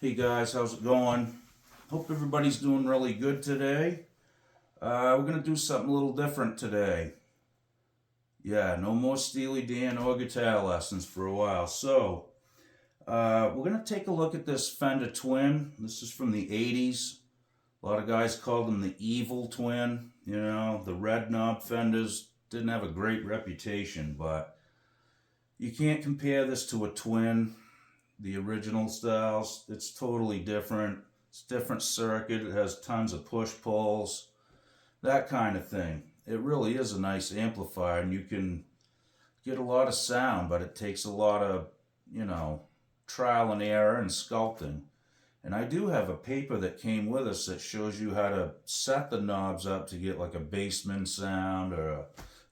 Hey guys, how's it going? Hope everybody's doing really good today. We're gonna do something a little different today. Yeah, no more Steely Dan or guitar lessons for a while. We're gonna take a look at this Fender Twin. This is from the 80s. A lot of guys called them the evil twin. You know, the red knob Fenders didn't have a great reputation, but you can't compare this to a twin. The original styles, it's totally different. It's a different circuit. It has tons of push pulls, that kind of thing. It really is a nice amplifier, and you can get a lot of sound, but it takes a lot of, you know, trial and error and sculpting. And I do have a paper that came with us that shows you how to set the knobs up to get like a bassman sound or,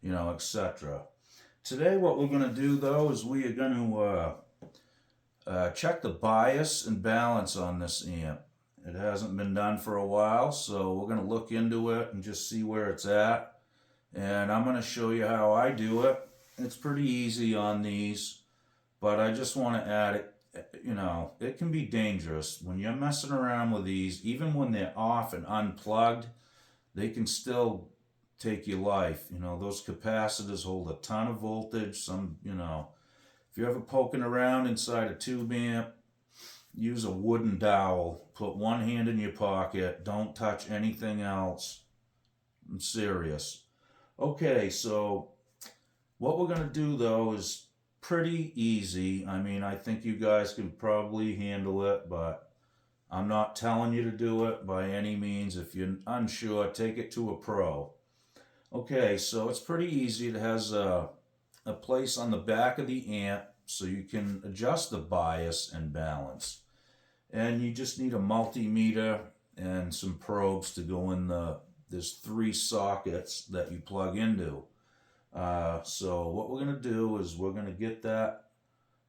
etc. Today, what we're going to do though is we are going to check the bias and balance on this amp. It hasn't been done for a while, so we're going to look into it and just see where it's at. And I'm going to show you how I do it. It's pretty easy on these, but I just want to add it. You know, it can be dangerous when you're messing around with these. Even when they're off and unplugged, they can still take your life. You know, those capacitors hold a ton of voltage. If you're ever poking around inside a tube amp, use a wooden dowel. Put one hand in your pocket. Don't touch anything else. I'm serious. Okay, so what we're going to do though is pretty easy. I mean, I think you guys can probably handle it, but I'm not telling you to do it by any means. If you're unsure, take it to a pro. Okay, so it's pretty easy. It has a place on the back of the amp so you can adjust the bias and balance. And you just need a multimeter and some probes to go in there's 3 sockets that you plug into. So what we're going to do is we're going to get that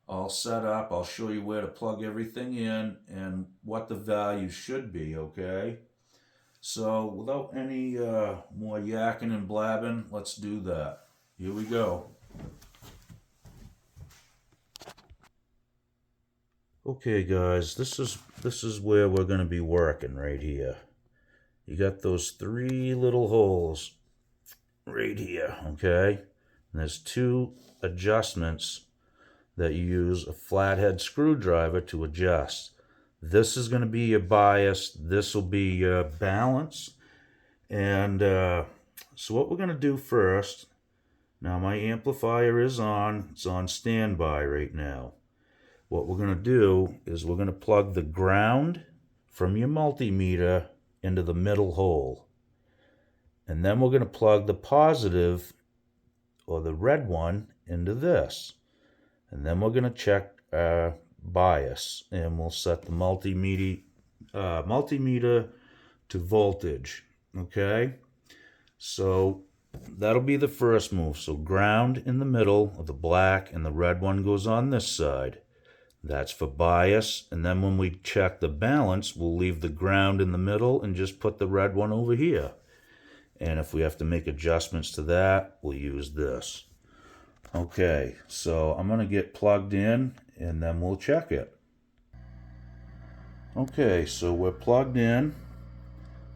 all set up. I'll show you where to plug everything in and what the value should be, okay? So without any more yakking and blabbing, let's do that. Here we go. Okay guys, this is where we're going to be working right here. You got those 3 little holes right here, okay? And there's 2 adjustments that you use a flathead screwdriver to adjust. This is going to be your bias. This will be your balance. And so what we're going to do first, now my amplifier is on. It's on standby right now. What we're going to do is we're going to plug the ground from your multimeter into the middle hole. And then we're going to plug the positive, or the red one, into this. And then we're going to check our bias. And we'll set the multimeter to voltage. Okay? So that'll be the first move. So ground in the middle of the black, and the red one goes on this side. That's for bias. And then when we check the balance, we'll leave the ground in the middle and just put the red one over here. And if we have to make adjustments to that, we'll use this. Okay, so I'm going to get plugged in and then we'll check it. Okay, so we're plugged in.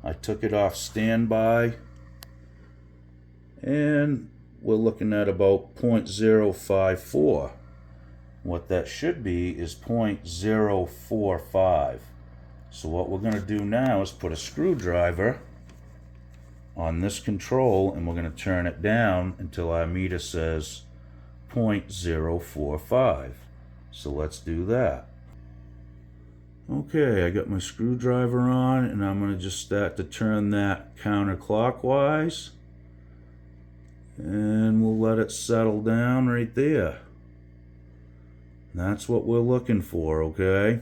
I took it off standby. And we're looking at about 0.054. What that should be is 0.045. So what we're going to do now is put a screwdriver on this control, and we're going to turn it down until our meter says 0.045. So let's do that. Okay, I got my screwdriver on, and I'm going to just start to turn that counterclockwise. And we'll let it settle down right there. That's what we're looking for, okay?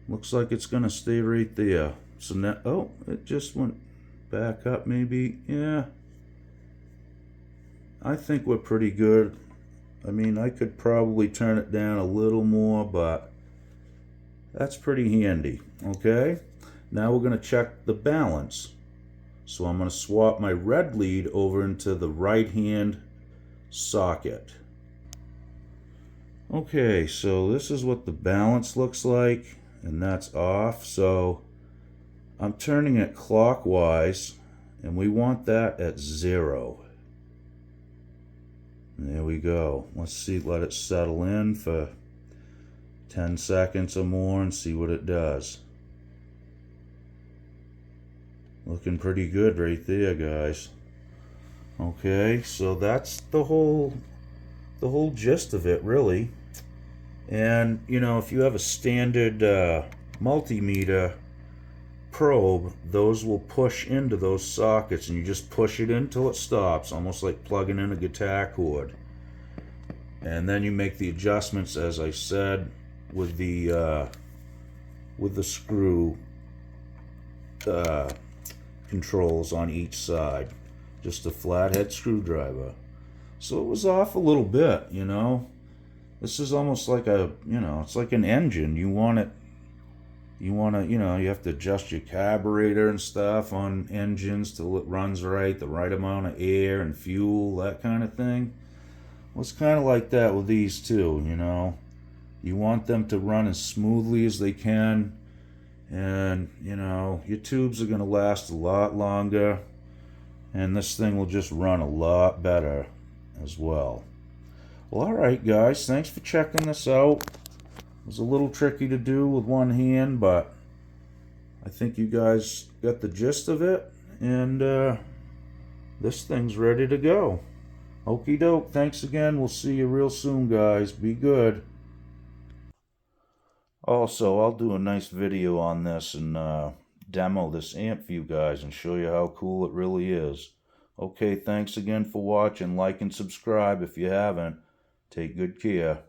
Looks like it's going to stay right there. So now, oh, it just went back up maybe. Yeah. I think we're pretty good. I mean, I could probably turn it down a little more, but that's pretty handy, okay? Now we're going to check the balance. So I'm going to swap my red lead over into the right hand socket. Okay, so this is what the balance looks like, and that's off. So I'm turning it clockwise, and we want that at 0. And there we go. Let's see, let it settle in for 10 seconds or more and see what it does. Looking pretty good right there, guys. Okay, so that's the whole gist of it, really. And you know, if you have a standard multimeter probe, those will push into those sockets, and you just push it in till it stops, almost like plugging in a guitar cord. And then you make the adjustments, as I said, with the screw controls on each side. Just a flathead screwdriver. So it was off a little bit, you know. This is almost like it's like an engine. You have to adjust your carburetor and stuff on engines till it runs right, the right amount of air and fuel, that kind of thing. Well, it's kind of like that with these too, you know. You want them to run as smoothly as they can, and, you know, your tubes are going to last a lot longer, and this thing will just run a lot better as well. Well, alright guys, thanks for checking this out. It was a little tricky to do with one hand, but I think you guys got the gist of it, and this thing's ready to go. Okie doke, thanks again. We'll see you real soon, guys. Be good. Also, I'll do a nice video on this and demo this amp for you guys and show you how cool it really is. Okay, thanks again for watching. Like and subscribe if you haven't. Take good care.